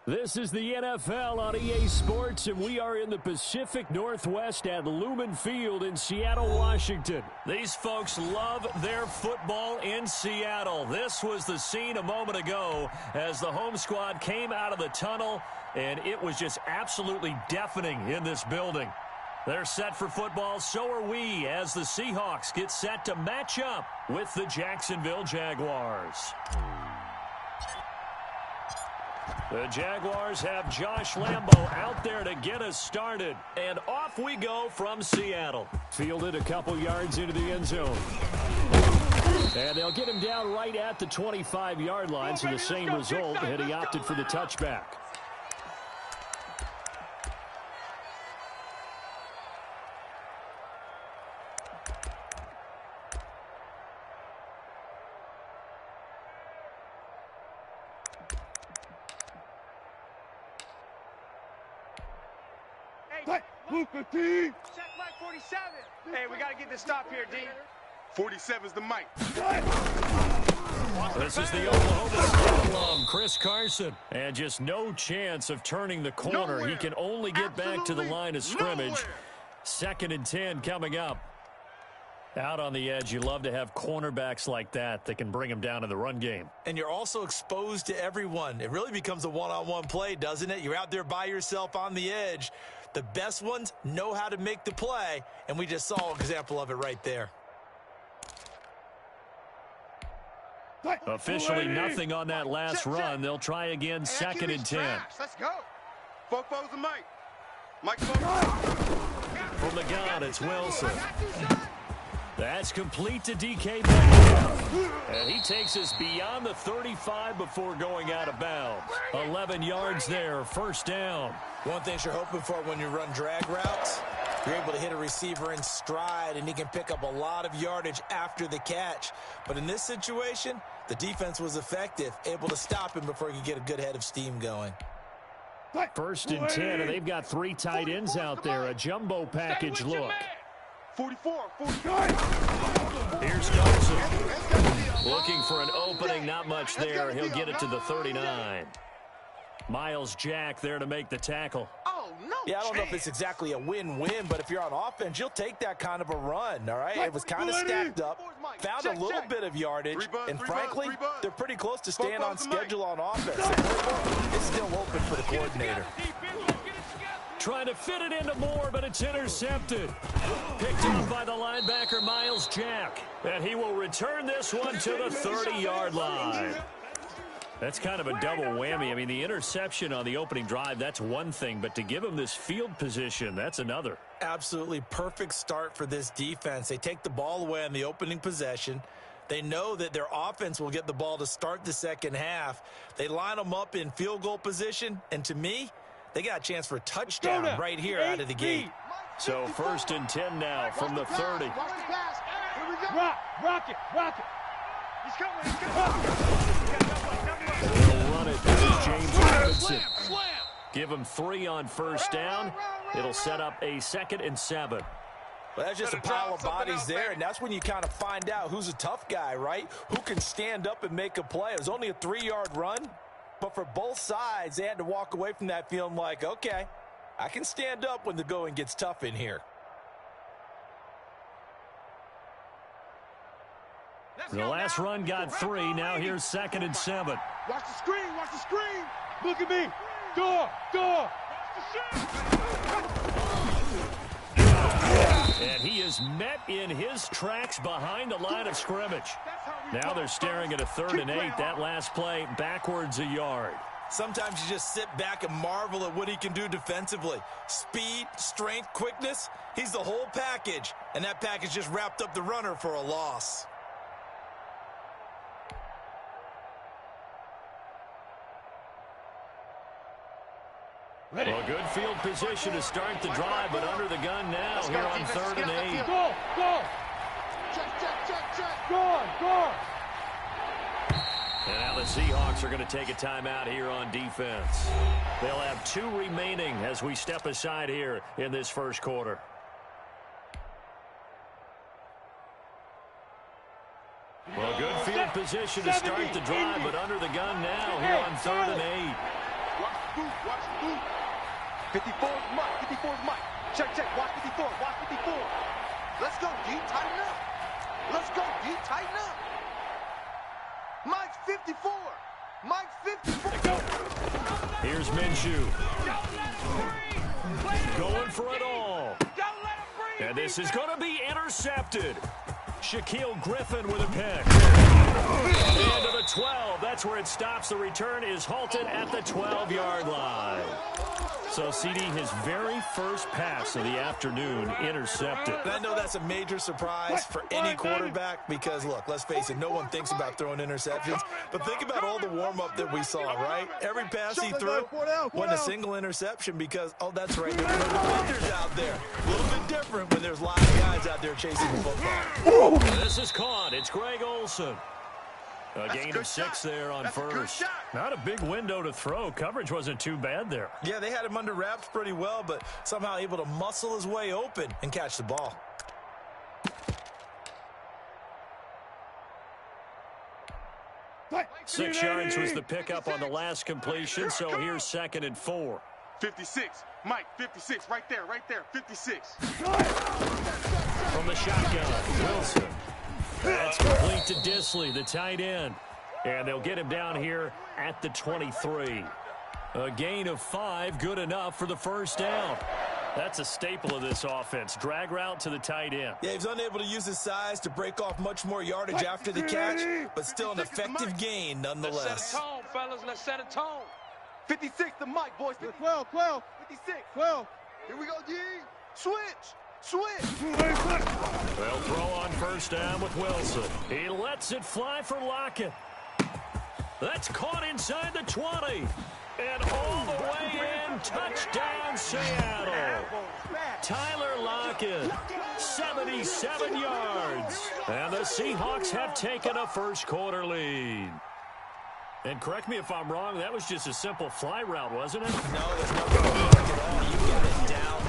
This is the NFL on EA Sports, and we are in the Pacific Northwest at Lumen Field in Seattle, Washington. These folks love their football in Seattle. This was the scene a moment ago as the home squad came out of the tunnel, and it was just absolutely deafening in this building. They're set for football, so are we, as the Seahawks get set to match up with the Jacksonville Jaguars. The Jaguars have Josh Lambo out there to get us started. And off we go from Seattle. Fielded a couple yards into the end zone. And they'll get him down right at the 25-yard line, so the same result, and he opted for the touchback. Check Mike 47. Hey, we got to get this stop here, D. 47's the mic. This is the Oklahoma State alum, Chris Carson. And just no chance of turning the corner. Nowhere. He can only get back to the line of scrimmage. Nowhere. 2nd and 10 coming up. Out on the edge, you love to have cornerbacks like that can bring them down in the run game. And you're also exposed to everyone. It really becomes a one-on-one play, doesn't it? You're out there by yourself on the edge. The best ones know how to make the play, and we just saw an example of it right there. Officially nothing on that last run. They'll try again, 2nd and 10. Let's go. Fofo's the mic. Mike. From the gun, it's Wilson. That's complete to DK Metcalf. And he takes us beyond the 35 before going out of bounds. 11 yards there, 1st down. One thing you're hoping for when you run drag routes, you're able to hit a receiver in stride, and he can pick up a lot of yardage after the catch. But in this situation, the defense was effective, able to stop him before he could get a good head of steam going. 1st and 10, and they've got 3 tight ends out there. A jumbo package look. 44, 45. Here's Carson. Looking for an opening, not much there. He'll get it to the 39. Miles Jack there to make the tackle. Oh, no. Yeah, I don't know if it's exactly a win-win, but if you're on offense, you'll take that kind of a run, all right? It was kind of stacked up, found a little bit of yardage, and frankly, they're pretty close to staying on schedule on offense. It's still open for the coordinator. Trying to fit it into Moore, but it's intercepted. Picked up by the linebacker, Miles Jack. And he will return this one to the 30-yard line. That's kind of a double whammy. I mean, the interception on the opening drive, that's one thing. But to give him this field position, that's another. Absolutely perfect start for this defense. They take the ball away on the opening possession. They know that their offense will get the ball to start the second half. They line them up in field goal position. And to me, they got a chance for a touchdown right here out of the gate. So 1st and 10 now from the 30. Rock it. He's coming. They'll run it. This is James Robinson. Give him 3 on 1st down. It'll set up a 2nd and 7. Well, that's just a pile of bodies there, and that's when you kind of find out who's a tough guy, right? Who can stand up and make a play. It was only a 3-yard run. But for both sides, they had to walk away from that feeling like, okay, I can stand up when the going gets tough in here. The last run got 3. Now here's 2nd and 7. Watch the screen. Look at me. Door. And he is met in his tracks behind the line of scrimmage. Now they're staring at a 3rd and 8. That last play backwards a yard. Sometimes you just sit back and marvel at what he can do defensively. Speed, strength, quickness. He's the whole package. And that package just wrapped up the runner for a loss. Well, good field position to start the drive, but under the gun now here on 3rd and 8. Go. Check. Go. And now the Seahawks are going to take a timeout here on defense. They'll have 2 remaining as we step aside here in this 1st quarter. Well, good field position to start the drive, but under the gun now here on 3rd and 8. boot. Watch the boot. 54 is Mike. 54 is Mike. Check, check. Watch 54. Watch 54. Let's go, D. Tighten up. Let's go, D. Tighten up. Mike's 54. Mike's 54. Here's Minshew. Going for it all. And this is going to be intercepted. Shaquille Griffin with a pick. Into the 12. That's where it stops. The return is halted at the 12-yard line. So, CD, his very first pass of the afternoon intercepted. And I know that's a major surprise for any quarterback because, look, let's face it, no one thinks about throwing interceptions. But think about all the warm-up that we saw, right? Every pass he threw wasn't a single interception because, oh, that's right, there were no defenders out there. A little bit different when there's live guys out there chasing the football. This is caught. It's Greg Olsen. A gain of 6 there on first. Not a big window to throw. Coverage wasn't too bad there. Yeah, they had him under wraps pretty well, but somehow able to muscle his way open and catch the ball. Six yards was the pickup on the last completion, so here's 2nd and 4. 56. Mike, 56. Right there, 56. From the shotgun, Wilson. That's complete to Disley, the tight end. And they'll get him down here at the 23. A gain of 5, good enough for the first down. That's a staple of this offense. Drag route to the tight end. Yeah, he was unable to use his size to break off much more yardage after the catch, but still an effective gain nonetheless. Let's set a tone, fellas. Let's set a tone. 56 to Mike, boys. 12, 12. 56. 12. Here we go, D. Switch. They'll throw on first down with Wilson. He lets it fly for Lockett. That's caught inside the 20. And all the way in, touchdown Seattle. Tyler Lockett, 77 yards. And the Seahawks have taken a first-quarter lead. And correct me if I'm wrong, that was just a simple fly route, wasn't it? No, there's nothing like at all. You got it down.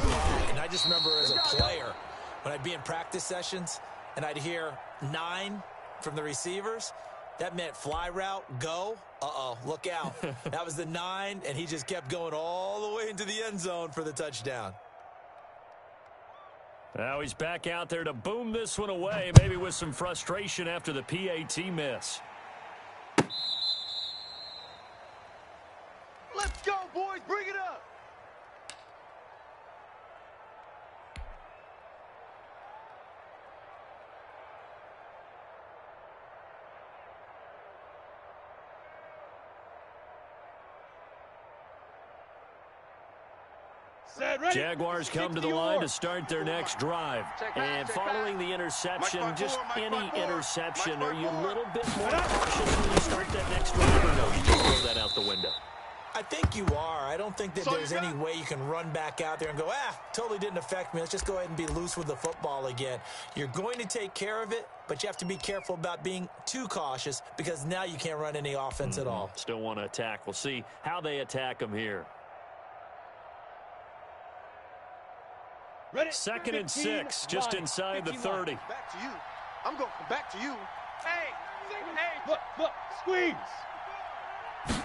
And I just remember as a player, when I'd be in practice sessions and I'd hear 9 from the receivers, that meant fly route, go. Uh-oh, look out. That was the 9, and he just kept going all the way into the end zone for the touchdown. Now he's back out there to boom this one away, maybe with some frustration after the PAT miss. Let's go, boys. Bring it up. Jaguars come to the line to start their next drive. And following the interception, just any interception, are you a little bit more cautious when you start that next drive, or no, you just throw that out the window? I think you are. I don't think that there's any way you can run back out there and go, totally didn't affect me. Let's just go ahead and be loose with the football again. You're going to take care of it, but you have to be careful about being too cautious because now you can't run any offense at all. Still want to attack. We'll see how they attack them here. Ready? 2nd and 6, just inside the 30. Back to you. I'm going back to you. Hey, look, squeeze.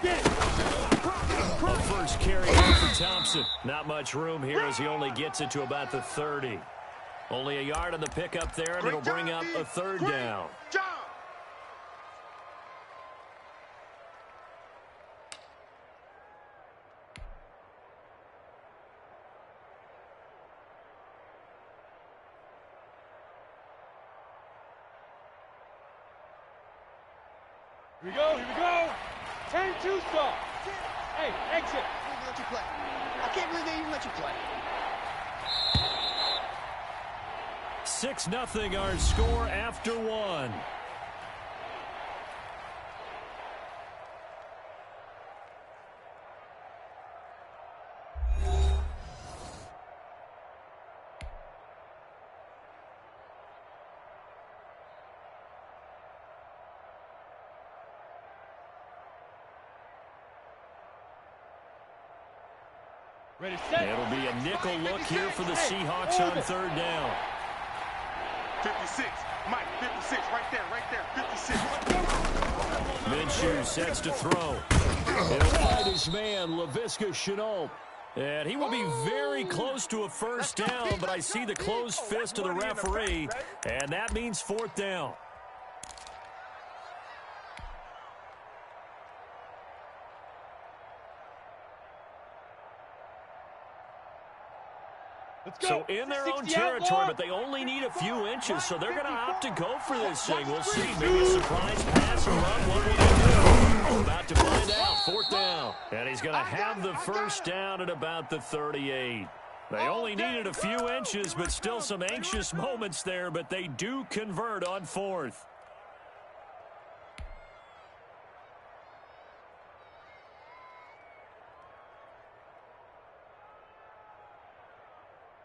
Get it. The first carry here for Thompson. Not much room here as he only gets it to about the 30. Only a yard on the pickup there, and it'll bring up a 3rd down. Here we go. Turn 2 stop. Hey, exit. Let you play. I can't believe they even let you play. 6-0 our score after 1. Ready, set. It'll be a nickel look here for the Seahawks on 3rd down. 56. Mike, 56. Right there. 56. Minshew sets to throw. He'll find his man, Laviska Shenault. And he will be very close to a first down, but I see the closed fist of the referee, and that means fourth down. So in their own territory, but they only need a few inches, so they're going to opt to go for this thing. We'll see. Maybe a surprise pass or run. What will they do? We're about to find out. Fourth down. And he's going to have the first down at about the 38. They only needed a few inches, but still some anxious moments there, but they do convert on fourth.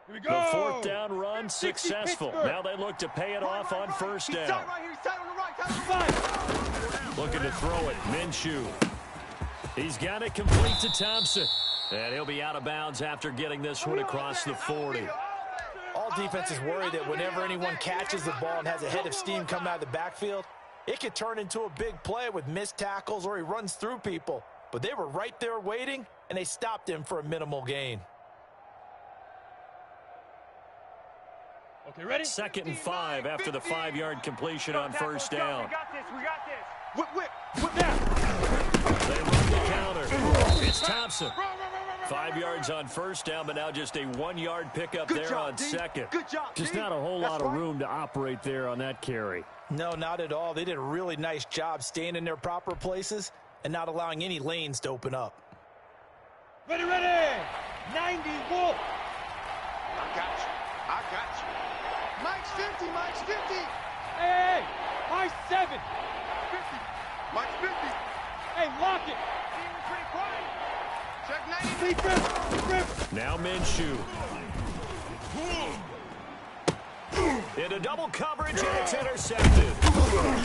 Here we go. The fourth down run successful. Now they look to pay it off on first down. Looking to throw it. Minshew. He's got it complete to Thompson. And he'll be out of bounds after getting this one across the 40. All defenses worry that whenever anyone catches the ball and has a head of steam coming out of the backfield, it could turn into a big play with missed tackles or he runs through people. But they were right there waiting, and they stopped him for a minimal gain. Okay, ready? 2nd and 5 after the 5-yard completion on first down. We got this. We got this. Whip now. They run the counter. It's Thompson. 5 yards on first down, but now just a 1-yard pickup there on second. Good job, Just not a whole lot of room to operate there on that carry. No, not at all. They did a really nice job staying in their proper places and not allowing any lanes to open up. Ready, ready. 90 Wolf. I got you. Mike's 50. Hey, high 7. 50. Mike's 50. Hey, lock it. Check 90. Now Minshew. Into double coverage, and it's intercepted.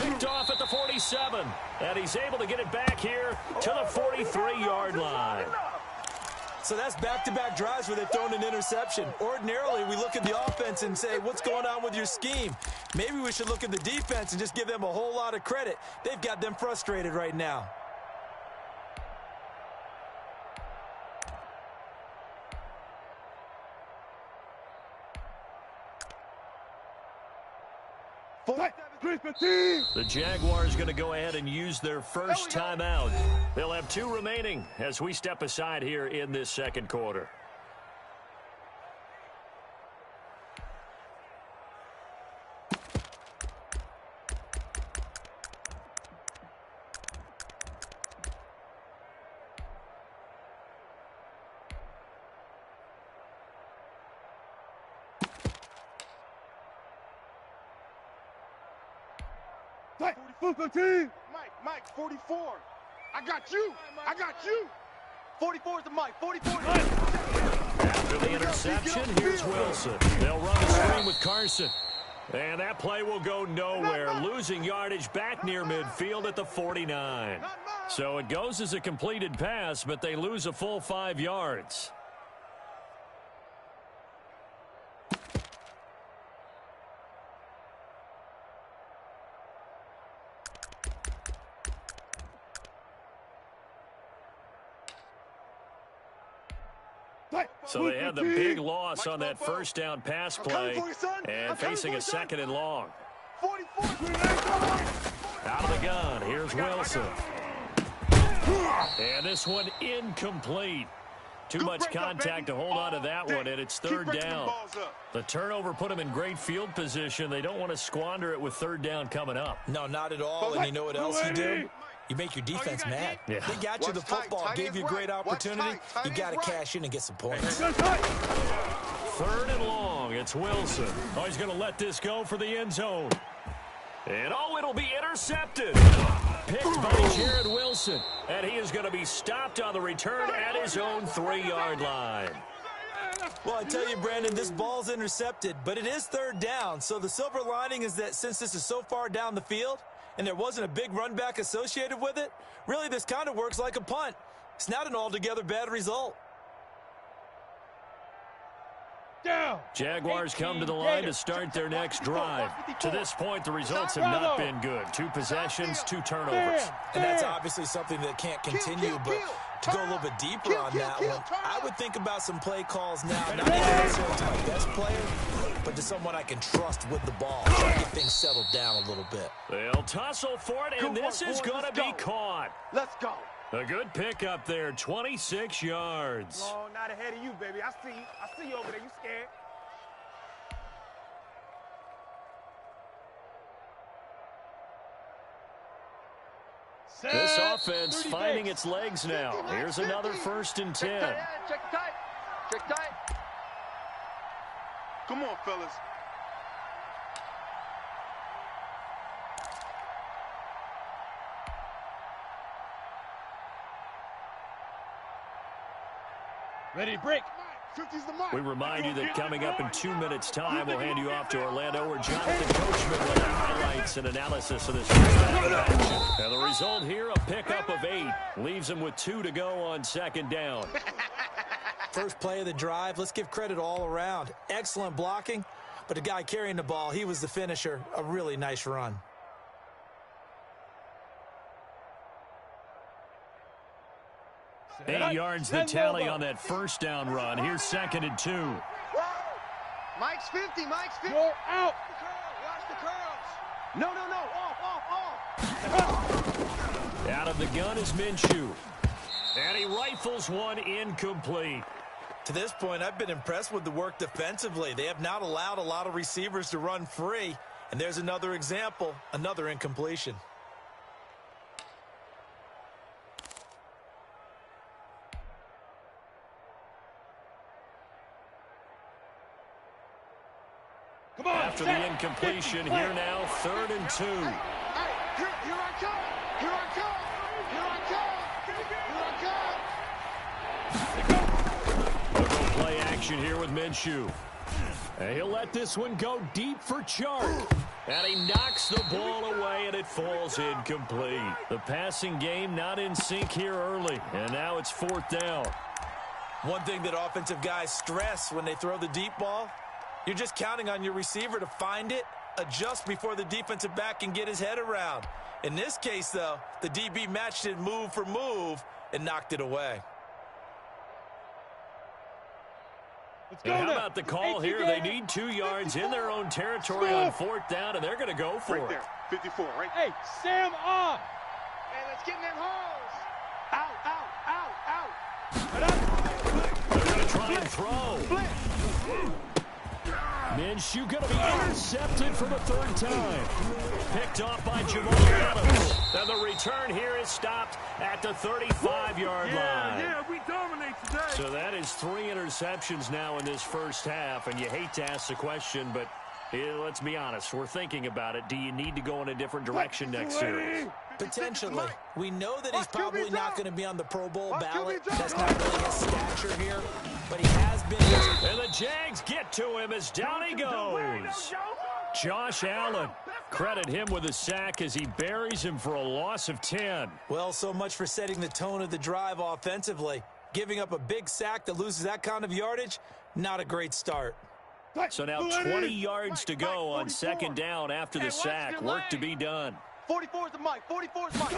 Picked off at the 47. And he's able to get it back here to the 43-yard line. So that's back-to-back drives where they've thrown an interception. Ordinarily, we look at the offense and say, what's going on with your scheme? Maybe we should look at the defense and just give them a whole lot of credit. They've got them frustrated right now. The Jaguars going to go ahead and use their first timeout. They'll have 2 remaining as we step aside here in this second quarter. Mike, 44. I got you. 44 is the Mike. 44 is the After the interception, here's Wilson. They'll run the screen with Carson. And that play will go nowhere. Losing yardage back near midfield at the 49. So it goes as a completed pass, but they lose a full 5 yards. So they had the big loss on that first down pass play and facing a 2nd and long. Out of the gun, here's Wilson. And this one incomplete. Too much contact to hold on to that one, and it's 3rd down. The turnover put them in great field position. They don't want to squander it with 3rd down coming up. No, not at all, and you know what else you do? You make your defense mad. Yeah. They got you the football, gave you a great opportunity. You got to cash in and get some points. 3rd and long. It's Wilson. Oh, he's going to let this go for the end zone. And oh, it'll be intercepted. Picked by Jared Wilson. And he is going to be stopped on the return at his own 3-yard line. Well, I tell you, Brandon, this ball's intercepted, but it is 3rd down. So the silver lining is that since this is so far down the field, and there wasn't a big run back associated with it, really this kind of works like a punt. It's not an altogether bad result. Down. Jaguars come to the line to start their next drive. To this point, the results have not been good. 2 possessions, 2 turnovers. And that's obviously something that can't continue, but to go a little bit deeper on that one, I would think about some play calls now, not necessarily to my best player, but to someone I can trust with the ball, try to get things settled down a little bit. They'll tussle for it, and this is going to be caught. Let's go. A good pickup there, 26 yards. Oh, not ahead of you, baby. I see you. I see you over there. You scared. This offense finding its legs now. Here's another 1st and 10. Check tight. Check tight. Come on, fellas. Ready to break. We remind you that coming up in 2 minutes' time, we'll hand you off to Orlando, where Jonathan Coachman will have highlights and analysis of this first half of action. And the result here, a pickup of 8. Leaves them with 2 to go on 2nd down. First play of the drive, let's give credit all around. Excellent blocking, but the guy carrying the ball, he was the finisher. A really nice run. Eight yards the tally on that 1st down run. Here's 2nd and 2. Mike's 50. Mike's 50. You're out. Watch the curls. No. Off. Out of the gun is Minshew. And he rifles one incomplete. To this point, I've been impressed with the work defensively. They have not allowed a lot of receivers to run free. And there's another example, another incompletion. Come on. After the incompletion, here now, 3rd and 2. Hey, here I come. Here I come. Here I come. Here I come. They'll go play action here with Minshew. And he'll let this one go deep for Chark. And he knocks the ball away, and it falls incomplete. The passing game not in sync here early, and now it's 4th down. One thing that offensive guys stress when they throw the deep ball, you're just counting on your receiver to find it, adjust before the defensive back can get his head around. In this case, though, the DB matched it move for move and knocked it away. And how about the call here? They need 2 yards in their own territory on 4th down, and they're going to go for it. Right there. 54, right? Hey, Sam on. Hey, let's get in them holes. Out. They're going to try and throw. Minshew going to be intercepted for the 3rd time. Picked off by Jamal Adams. And the return here is stopped at the 35-yard line. Yeah, we dominate today. So that is 3 interceptions now in this first half. And you hate to ask the question, but let's be honest. We're thinking about it. Do you need to go in a different direction next series? Potentially. We know that he's probably not going to be on the Pro Bowl ballot. That's not really his stature here. But he has been. And the Jags get to him as down he goes. Josh Allen. Credit him with a sack as he buries him for a loss of 10. Well, so much for setting the tone of the drive offensively. Giving up a big sack that loses that kind of yardage, not a great start. So now 20 yards to go on 2nd down after the sack. Work to be done. 44 is the mic. 44 is Mike.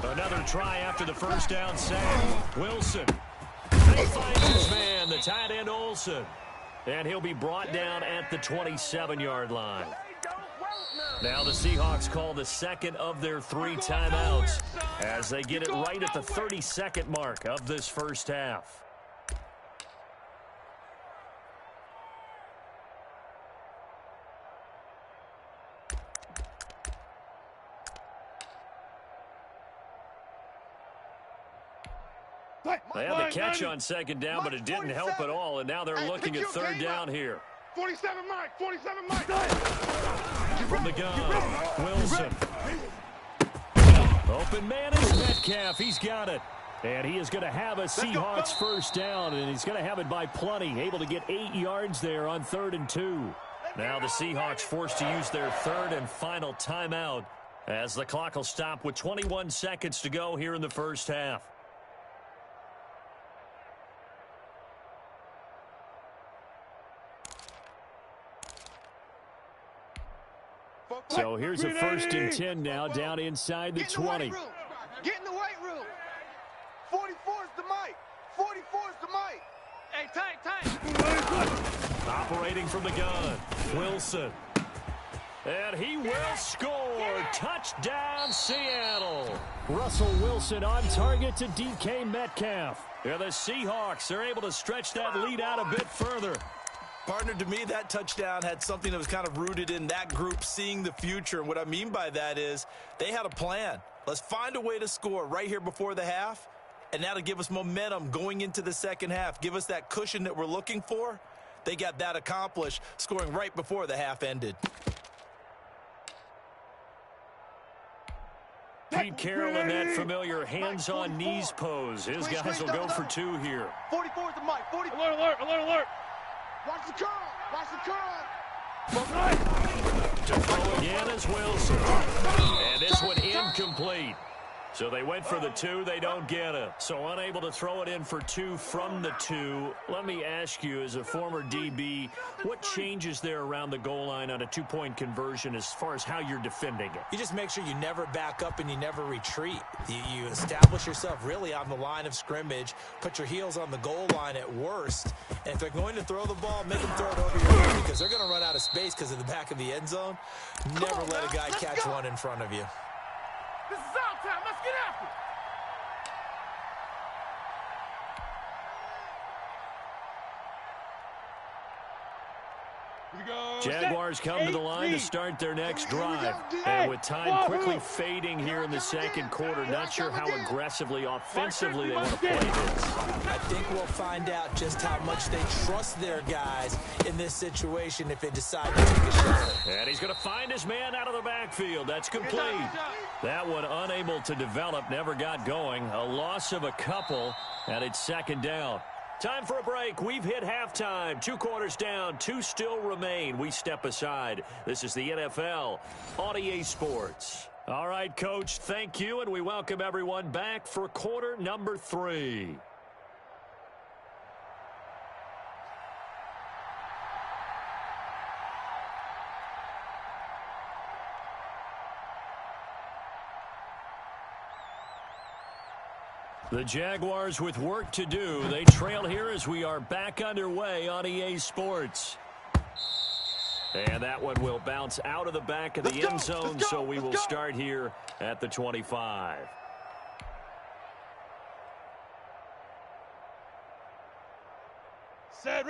Another try after the 1st down sack. Wilson. He finds his man, the tight end Olsen. And he'll be brought down at the 27-yard line. Now the Seahawks call the 2nd of their 3 timeouts as they get it right at the 32nd mark of this first half. They had the catch on 2nd down, but it didn't help at all, and now they're looking at 3rd down here. 47 Mike. 47 Mike. From the gun, Wilson. Open man is Metcalf. He's got it. And he is going to have a Seahawks 1st down, and he's going to have it by plenty. Able to get 8 yards there on 3rd and 2. Now the Seahawks forced to use their 3rd and final timeout as the clock will stop with 21 seconds to go here in the first half. So here's a 1st and 10 now down inside the 20. Get in the weight room. 44 is the mic. 44 is the mic. Hey, tight. Operating from the gun, Wilson. And he will score. Touchdown, Seattle. Russell Wilson on target to DK Metcalf. Yeah, the Seahawks are able to stretch that lead out a bit further. Partner, to me, that touchdown had something that was kind of rooted in that group seeing the future. And what I mean by that is they had a plan. Let's find a way to score right here before the half, and that'll give us momentum going into the second half. Give us that cushion that we're looking for. They got that accomplished, scoring right before the half ended. Pete Carroll in that familiar hands-on knees pose. His guys will go for 2 here. 44 is the mic. 40. Alert. Watch the curl. To throw again is Wilson. And this one incomplete. So they went for the 2, they don't get it. So unable to throw it in for 2 from the 2. Let me ask you, as a former DB, what changes there around the goal line on a 2-point conversion as far as how you're defending it? You just make sure you never back up and you never retreat. You establish yourself really on the line of scrimmage, put your heels on the goal line at worst, and if they're going to throw the ball, make them throw it over your head because they're going to run out of space because of the back of the end zone. Never let a guy catch one in front of you. This is our time. Let's get after it. Jaguars come to the line to start their next drive. And with time quickly fading here in the second quarter, not sure how aggressively, offensively they want to play this. I think we'll find out just how much they trust their guys in this situation if they decide to take a shot. And he's going to find his man out of the backfield. That's complete. That one unable to develop, never got going. A loss of a couple, and it's 2nd down. Time for a break. We've hit halftime. 2 quarters down. 2 still remain. We step aside. This is the NFL on EA Sports. All right, Coach, thank you, and we welcome everyone back for quarter number 3. The Jaguars with work to do. They trail here as we are back underway on EA Sports. And that one will bounce out of the back of the end zone, so we will start here at the 25.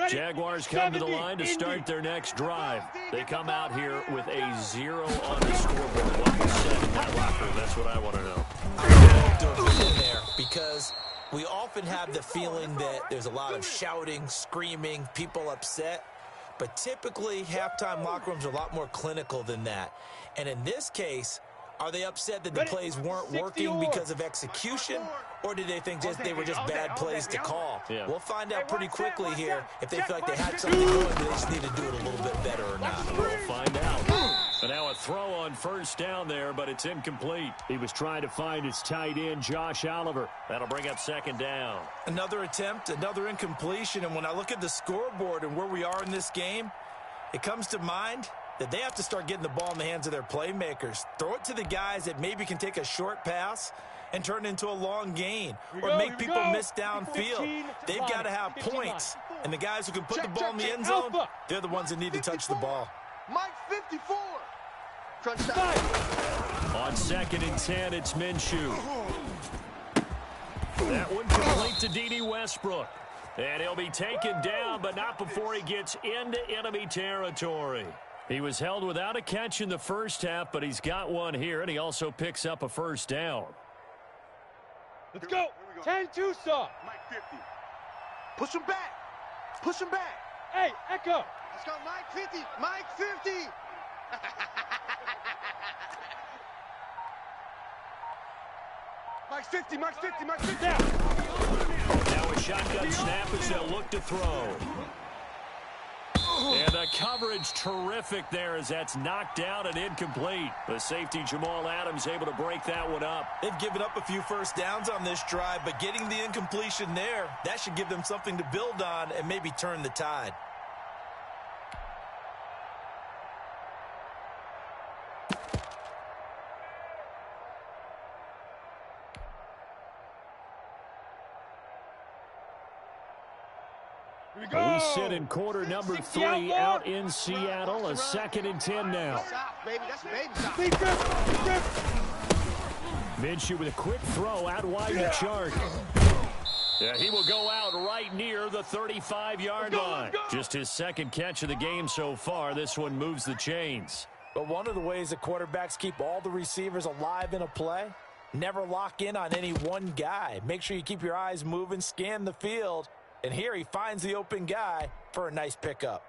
Jaguars come to the line to start their next drive. They come out here with a 0 on the scoreboard. What was said in that locker room? That's what I want to know. In there because we often have the feeling that there's a lot of shouting, screaming, people upset. But typically, halftime locker rooms are a lot more clinical than that. And in this case, are they upset that the plays weren't working because of execution? Or did they think they were just bad plays to call? Yeah. We'll find out pretty quickly here if they feel like they had something going, but they just need to do it a little bit better or not. We'll find out. And now a throw on 1st down there, but it's incomplete. He was trying to find his tight end, Josh Oliver. That'll bring up 2nd down. Another attempt, another incompletion. And when I look at the scoreboard and where we are in this game, it comes to mind that they have to start getting the ball in the hands of their playmakers. Throw it to the guys that maybe can take a short pass and turn it into a long gain or make people miss downfield. They've got to have points. And the guys who can put the ball in the end zone, they're the ones that need to touch the ball. Mike 54. Crunch time. On 2nd and 10, it's Minshew. That one complete to D.D. Westbrook. And he'll be taken down, but not before he gets into enemy territory. He was held without a catch in the first half, but he's got one here, and he also picks up a 1st down. Let's go. 10-2 stop. Mike 50. Push him back. Push him back. Hey, Echo. Let's go, Mike 50. Mike 50. Mike 50. Mike 50. Mike 50. Now a shotgun snap as they'll look to throw. And the coverage terrific there as that's knocked down and incomplete. The safety Jamal Adams able to break that one up. They've given up a few 1st downs on this drive, but getting the incompletion there, that should give them something to build on and maybe turn the tide. We sit in quarter number 3 out in Seattle. A 2nd and 10 now. Minshew with a quick throw out wide to Chark. Yeah, he will go out right near the 35-yard line. Just his 2nd catch of the game so far. This one moves the chains. But one of the ways that quarterbacks keep all the receivers alive in a play, never lock in on any one guy. Make sure you keep your eyes moving, scan the field. And here he finds the open guy for a nice pickup.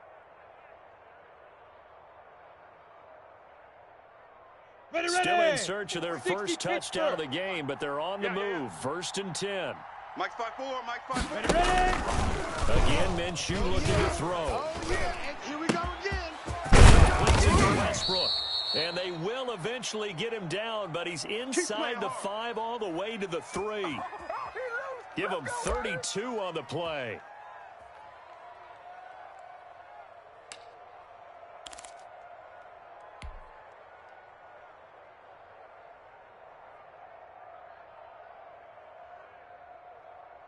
Still in search of their first touchdown of the game, but they're on the move. 1st and 10. Mike's 5-4, Mike's 5-4. Again, Minshew looking to throw. Oh, yeah, and here we go again. Westbrook. And they will eventually get him down, but he's inside the 5 all the way to the 3. Give him 32 on the play.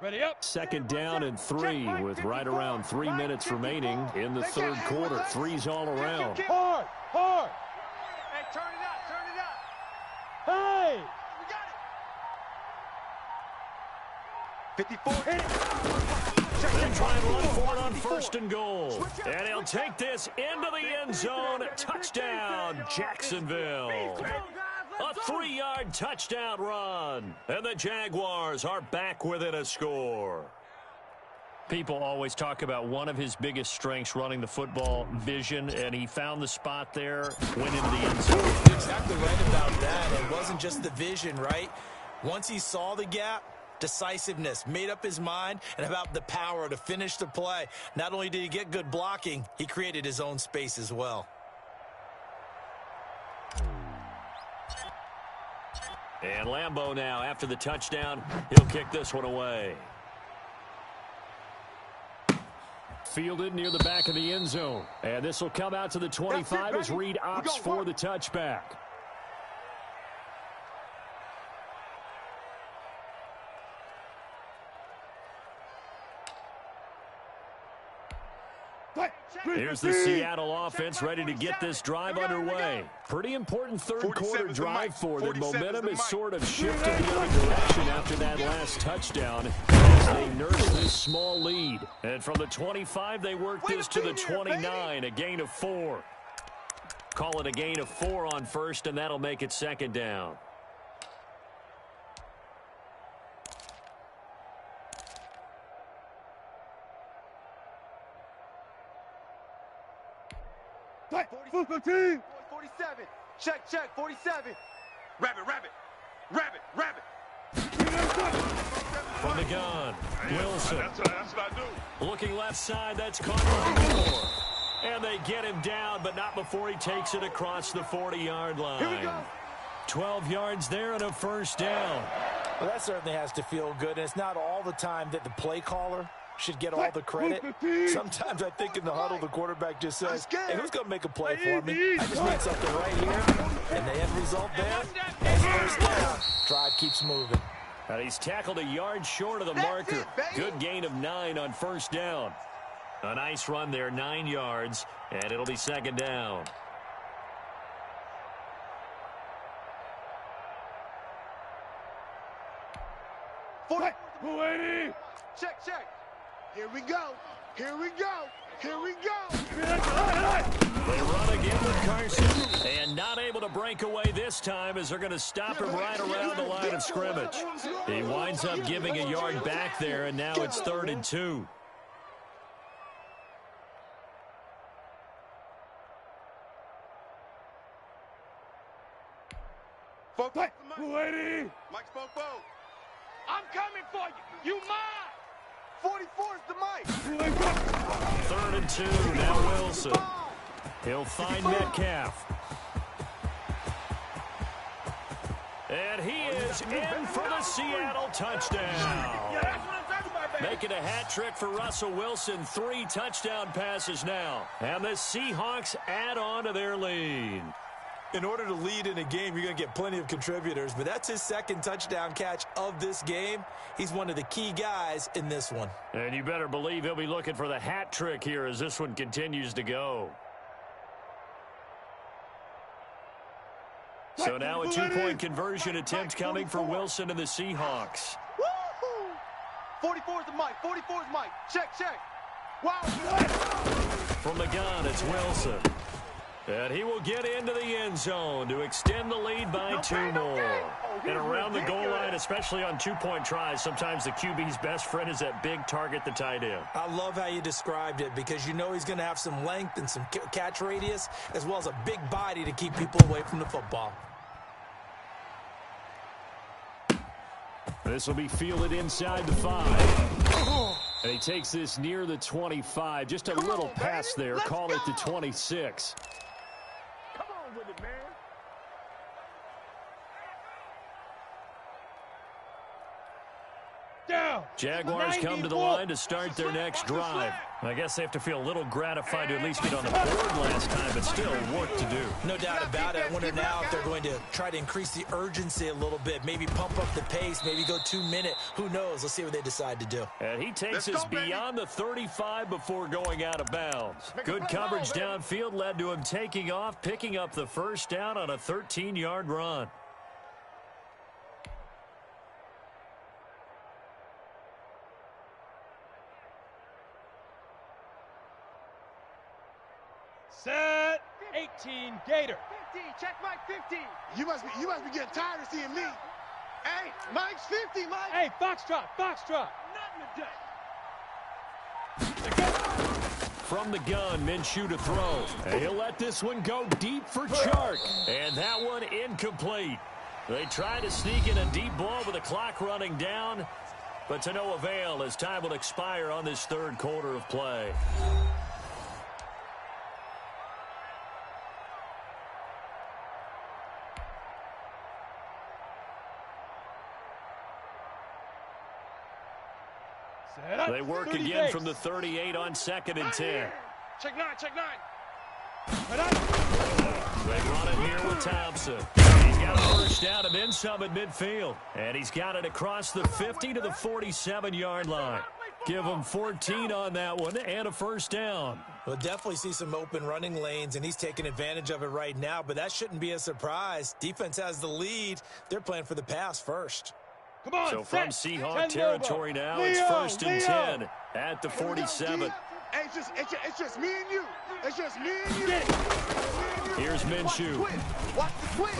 Ready up. 2nd down and 3 with right around 3 minutes remaining in the 3rd quarter. 3's all around. Hard, hard. Hey, turn it up, turn it up. Hey. We got it. 54. They try and run for it on 1st and goal. And he'll take this into the end zone. Touchdown, Jacksonville. A 3-yard touchdown run. And the Jaguars are back within a score. People always talk about one of his biggest strengths running the football, vision, and he found the spot there, went into the end zone. You're exactly right about that. It wasn't just the vision, right? Once he saw the gap, decisiveness, made up his mind, and about the power to finish the play. Not only did he get good blocking, he created his own space as well. And Lambeau now, after the touchdown, he'll kick this one away. Fielded near the back of the end zone. And this will come out to the 25 as Reed opts for the touchback. Here's the Seattle offense ready to get this drive underway. Pretty important 3rd quarter drive for them. Momentum has sort of shifted the other direction after that last touchdown as they nurse this small lead. And from the 25, they work this to the 29, a gain of 4. Call it a gain of 4 on 1st, and that'll make it 2nd down. Football team. 47. Check, check, 47. Rabbit, rabbit. Rabbit, rabbit. From the gun, Wilson. That's what I do. Looking left side, that's Connor Moore. And they get him down, but not before he takes it across the 40-yard line. 12 yards there and a 1st down. Well, that certainly has to feel good, and it's not all the time that the play caller should get all the credit. Sometimes I think in the huddle, the quarterback just says, hey, who's going to make a play for me? I just need something right here. And the end result there, as 1st down, drive keeps moving. And he's tackled a yard short of the marker. Good gain of 9 on 1st down. A nice run there, 9 yards, and it'll be 2nd down. Check, check. Here we go. Here we go. Here we go. They run again with Carson. And not able to break away this time as they're going to stop him right around the line of scrimmage. He winds up giving a yard back there, and now it's 3rd and 2. Mike's 4-4. I'm coming for you. You mine. 44 is the mic. 3rd and 2. Now Wilson. He'll find Metcalf. And he is in for the Seattle touchdown. Making a hat trick for Russell Wilson. 3 touchdown passes now. And the Seahawks add on to their lead. In order to lead in a game, you're going to get plenty of contributors, but that's his second touchdown catch of this game. He's one of the key guys in this one. And you better believe he'll be looking for the hat trick here as this one continues to go. So now a two-point conversion attempt coming for Wilson and the Seahawks. Woo-hoo! 44 is the mic. 44 is Mike. Check, check. Wow. From the gun, it's Wilson. And he will get into the end zone to extend the lead by two more. And around the goal line, especially on two-point tries, sometimes the QB's best friend is that big target, the tight end. I love how you described it because you know he's going to have some length and some catch radius as well as a big body to keep people away from the football. This will be fielded inside the 5. And he takes this near the 25. Just a little pass there. Call it the 26. Come on with it, man. Down. Jaguars come to the line to start their next drive. I guess they have to feel a little gratified to at least get on the board last time, but still work to do. No doubt about it. I wonder now if they're going to try to increase the urgency a little bit, maybe pump up the pace, maybe go 2-minute. Who knows? Let's see what they decide to do. And he takes us beyond the 35 before going out of bounds. Good coverage downfield led to him taking off, picking up the first down on a 13-yard run. Set. 18 Gator. 50. Check Mike 50. You must be getting tired of seeing me. Hey, Mike's 50, Mike. Hey, foxtrot, foxtrot. Nothing today. From the gun, Minshew to throw. And he'll let this one go deep for Chark. And that one incomplete. They try to sneak in a deep ball with the clock running down, but to no avail as time will expire on this third quarter of play. They work again base. from the 38 on 2nd and 10. Check 9, check 9. They run it here with Thompson. He's got a first down and then some at midfield. And he's got it across the 50 to the 47-yard line. Give him 14 on that one and a first down. We'll definitely see some open running lanes, and he's taking advantage of it right now, but that shouldn't be a surprise. Defense has the lead. They're playing for the pass first. Come on, so from Seahawk territory now, it's 1st and 10 at the 47. Hey, it's just me and you. It's just me and you. Here's Minshew. Watch the twist.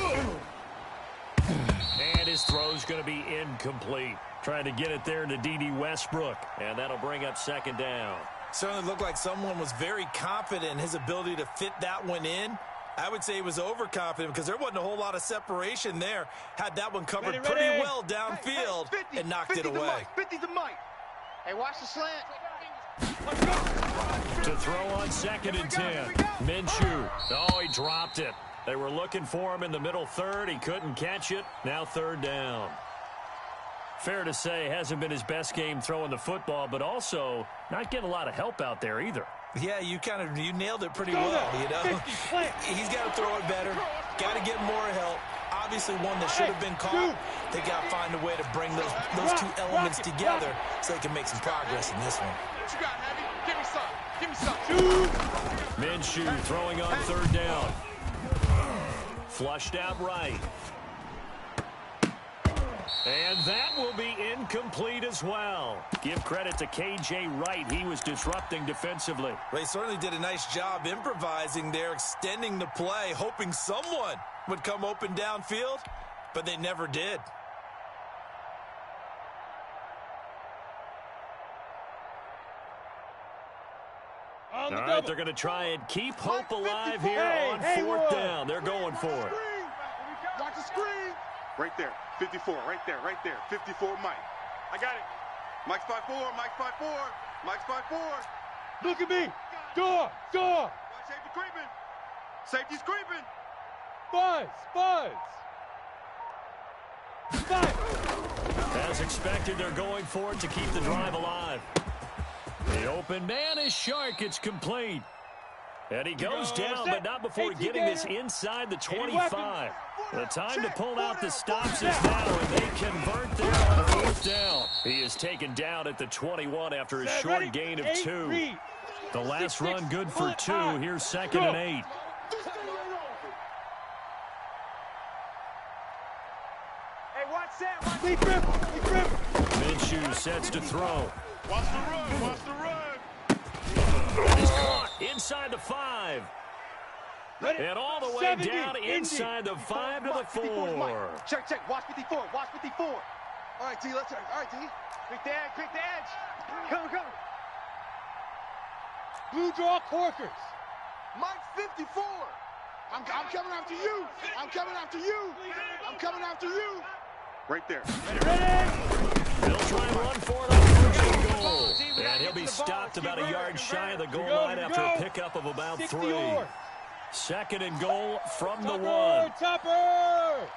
And his throw's going to be incomplete. Trying to get it there to D.D. Westbrook. And that'll bring up 2nd down. Certainly looked like someone was very confident in his ability to fit that one in. I would say he was overconfident because there wasn't a whole lot of separation there. Had that one covered pretty well downfield and knocked it away. 50's the mic. Hey, watch the slant. To throw on 2nd and 10. Minshew. Oh, he dropped it. They were looking for him in the middle third. He couldn't catch it. Now 3rd down. Fair to say, hasn't been his best game throwing the football, but also not getting a lot of help out there either. Yeah, you nailed it pretty well, you know. He's got to throw it better. Got to get more help. Obviously one that should have been caught. They got to find a way to bring those two elements together so they can make some progress in this one. What you got, Heavy? Give me some. Give me some. Minshew throwing on 3rd down. Flushed out right. And that will be incomplete as well. Give credit to K.J. Wright. He was disrupting defensively. They certainly did a nice job improvising there, extending the play, hoping someone would come open downfield, but they never did. All right, they're going to try and keep hope alive here on 4th down. They're going for it. Watch the screen. Right there. 54, right there. 54, Mike. I got it. Mike's 5'4", Mike's 5'4", Mike's 5'4". Look at me. Door. Watch safety creeping. Safety's creeping. Buzz. As expected, they're going for it to keep the drive alive. The open man is Shark. It's complete. And he goes down, but not before getting this inside the 25. The time to pull out the stops is now, and they convert there on 4th down. He is taken down at the 21 after a short gain of 2. The last run good for 2. Here's 2nd and 8. Hey, watch that. Minshew sets to throw. Watch the run. Watch the run. He's caught inside the 5. And all the way down inside the 5 to the 4. Check. Watch 54. Watch 54. All right, T. Let's. All right, T. Quick the edge. Come. Blue draw corkers. Mike 54. I'm coming after you. I'm coming after you. Right there. Ready. They'll try and run for it on 1st and goal. And he'll be stopped about a yard shy of the goal line after a pickup of about 3. 2nd and goal from the 1. Topper!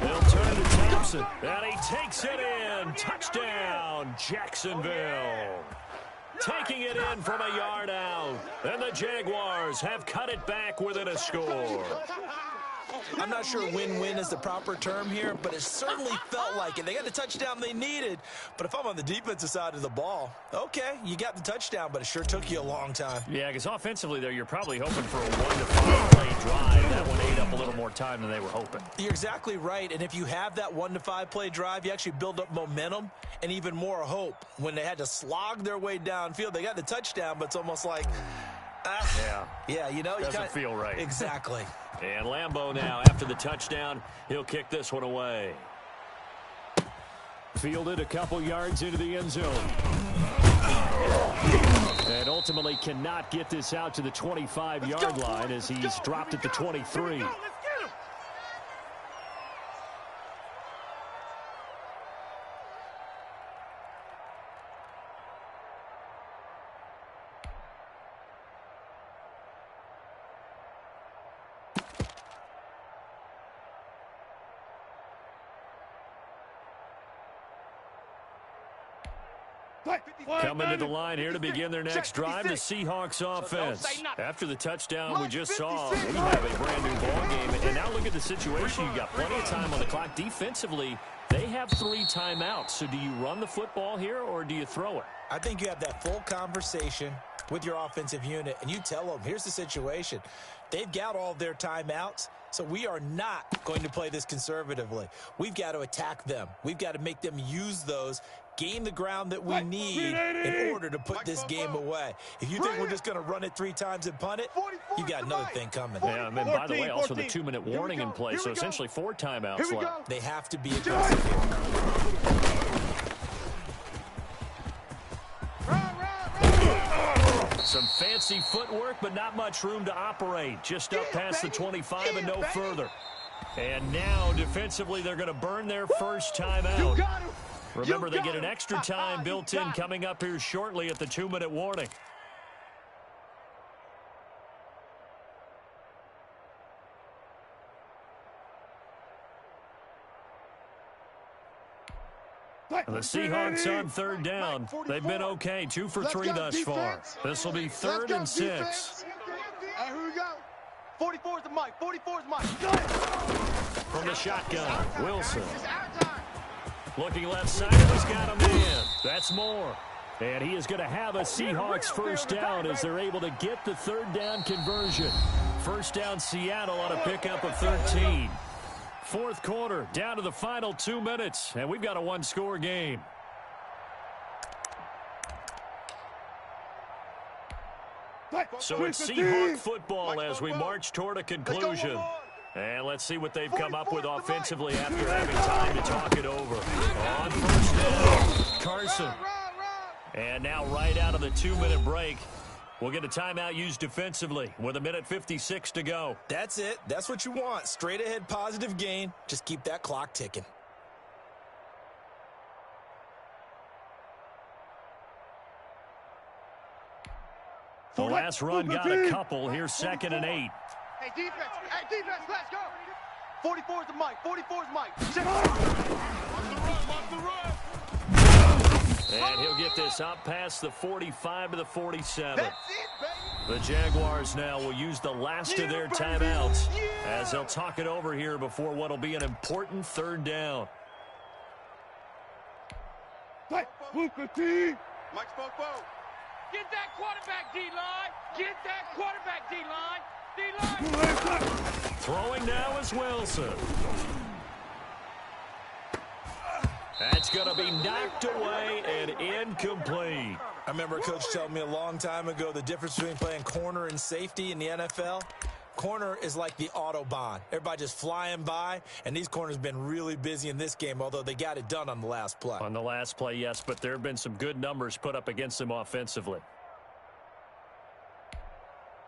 They'll turn to Thompson, and he takes it in. Touchdown, Jacksonville. Taking it in from a yard out. And the Jaguars have cut it back within a score. I'm not sure win-win is the proper term here, but it certainly felt like it. They got the touchdown they needed, but if I'm on the defensive side of the ball, okay, you got the touchdown, but it sure took you a long time. Yeah, because offensively there, you're probably hoping for a 1-5 play drive. That one ate up a little more time than they were hoping. You're exactly right, and if you have that 1-5 play drive, you actually build up momentum and even more hope. When they had to slog their way downfield, they got the touchdown, but it's almost like, yeah, you know, doesn't feel right. Exactly. And Lambeau now, after the touchdown, he'll kick this one away. Fielded a couple yards into the end zone. And ultimately cannot get this out to the 25-yard line as he's dropped at the 23. Coming to the line here to begin their next drive, the Seahawks offense. After the touchdown we just saw, we have a brand-new ball game. And now look at the situation. You've got plenty of time on the clock. Defensively, they have 3 timeouts. So do you run the football here or do you throw it? I think you have that full conversation with your offensive unit, and you tell them, here's the situation. They've got all of their timeouts, so we are not going to play this conservatively. We've got to attack them. We've got to make them use those, gain the ground that we need in order to put this game away. If you think we're just going to run it 3 times and punt it, you got another thing coming. Yeah, and then, by the way, also the 2-minute warning in play, so essentially 4 timeouts left. They have to be aggressive here. Some fancy footwork, but not much room to operate. Just up past the 25 and no further. And now, defensively, they're going to burn their first timeout. Remember, they get an extra time built in coming up here shortly at the 2-minute warning. And the Seahawks on 3rd down. They've been okay, 2 for 3 thus far. This will be 3rd and 6. Here we go. 44's the mic. 44's Mike. From the shotgun, Wilson. Looking left side, he's got a man. That's more. And he is going to have a Seahawks first down as they're able to get the 3rd down conversion. First down Seattle on a pickup of 13. 4th quarter, down to the final 2 minutes, and we've got a 1-score game. So it's Seahawk football as we march toward a conclusion. And let's see what they've come up with offensively after having time to talk it over. On first down, Carson. And now right out of the 2-minute break, we'll get a timeout used defensively with 1:56 to go. That's it. That's what you want. Straight ahead positive gain. Just keep that clock ticking. The last run got a couple. Here's 2nd and 8. Hey, defense, let's go. 44's the mic. 44's Mike. And And he'll get this up past the 45 to the 47. That's it, baby. The Jaguars now will use the last of their timeouts as they'll talk it over here before what will be an important 3rd down. Mike's Fofo. Get that quarterback, D-line. Get that quarterback, D-line. D-line. Throwing now is Wilson. That's going to be knocked away and incomplete. I remember a coach telling me a long time ago the difference between playing corner and safety in the NFL. Corner is like the Autobahn. Everybody just flying by, and these corners have been really busy in this game, although they got it done on the last play. On the last play, yes, but there have been some good numbers put up against them offensively.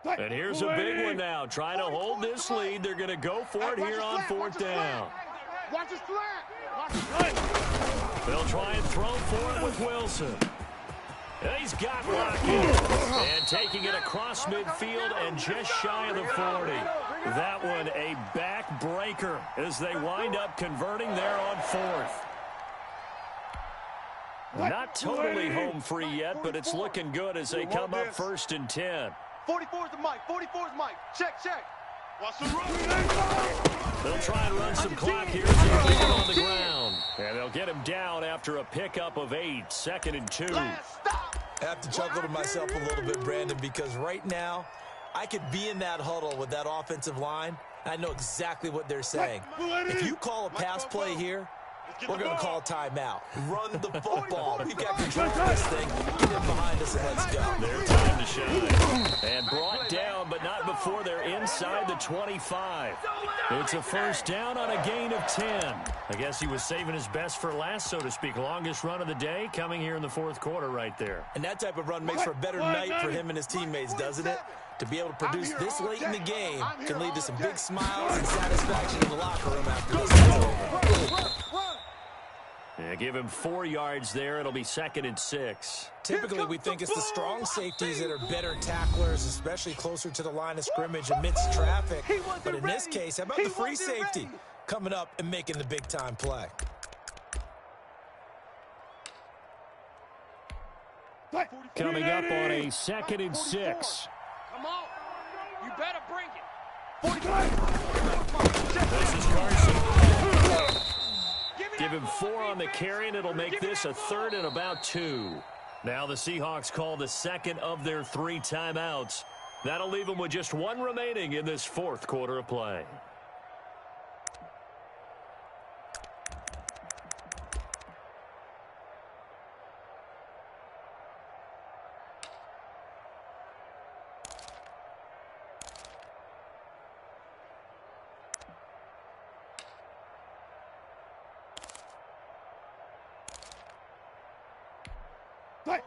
And here's a big one now. Trying to hold this lead. They're going to go for it here on 4th down. Watch his flat. Watch his flat. They'll try and throw for it with Wilson. And he's got Lockett. And taking it across midfield and just shy of the 40. That one a backbreaker as they wind up converting there on 4th. Not totally home free yet, but it's looking good as they come up 1st and 10. 44 is the Mike. 44 is Mike. Check, check. Watch the run. They'll try and run some clock here as they keep it on the ground. And they'll get him down after a pickup of 8. 2nd and 2. Last stop. I have to chuckle to myself a little bit, Brandon, because right now I could be in that huddle with that offensive line. I know exactly what they're saying. If you call a pass play here, we're going to call timeout. Run the football. We've got control of this thing. Get him behind us and let's go. Their time to shine. And brought down, but not before they're inside the 25. It's a 1st down on a gain of 10. I guess he was saving his best for last, so to speak. Longest run of the day coming here in the 4th quarter right there. And that type of run makes for a better night for him and his teammates, doesn't it? To be able to produce this late in the game can lead to some big smiles and satisfaction in the locker room after this is over. Yeah, give him 4 yards there. It'll be 2nd and 6. Typically, we think it's the strong safeties that are better tacklers, especially closer to the line of scrimmage amidst traffic. But in this case, how about the free safety coming up and making the big-time play? Coming up on a 2nd and 6. Come on. You better bring it. This is Carson. Give him 4 on the carry, and it'll make this a 3rd and about 2. Now the Seahawks call the 2nd of their 3 timeouts. That'll leave them with just 1 remaining in this 4th quarter of play.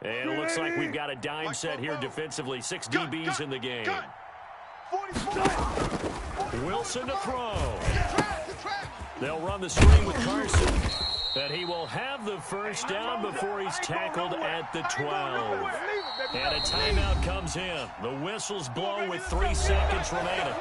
And it looks like we've got a dime set here defensively. 6 DBs in the game. Wilson to throw. They'll run the screen with Carson. And he will have the 1st down before he's tackled at the 12. And a timeout comes in. The whistles blow with 3 seconds remaining.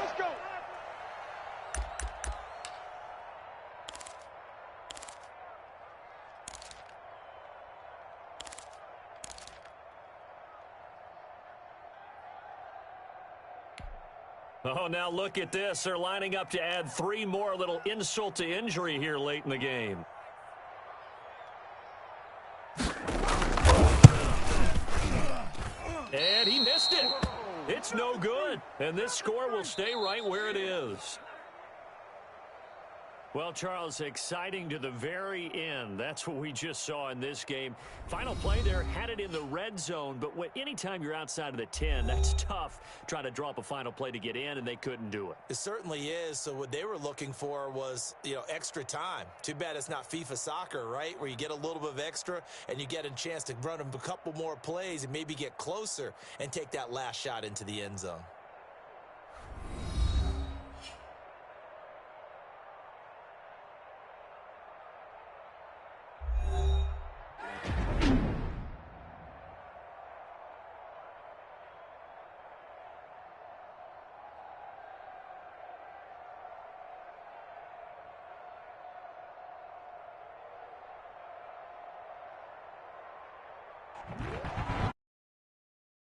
Oh, now look at this. They're lining up to add 3 more. Little insult to injury here late in the game. And he missed it. It's no good. And this score will stay right where it is. Well, Charles, exciting to the very end. That's what we just saw in this game. Final play there, had it in the red zone, but anytime you're outside of the 10, that's tough trying to draw up a final play to get in, and they couldn't do it. It certainly is. So what they were looking for was, extra time. Too bad it's not FIFA soccer, right, where you get a little bit of extra and you get a chance to run a couple more plays and maybe get closer and take that last shot into the end zone.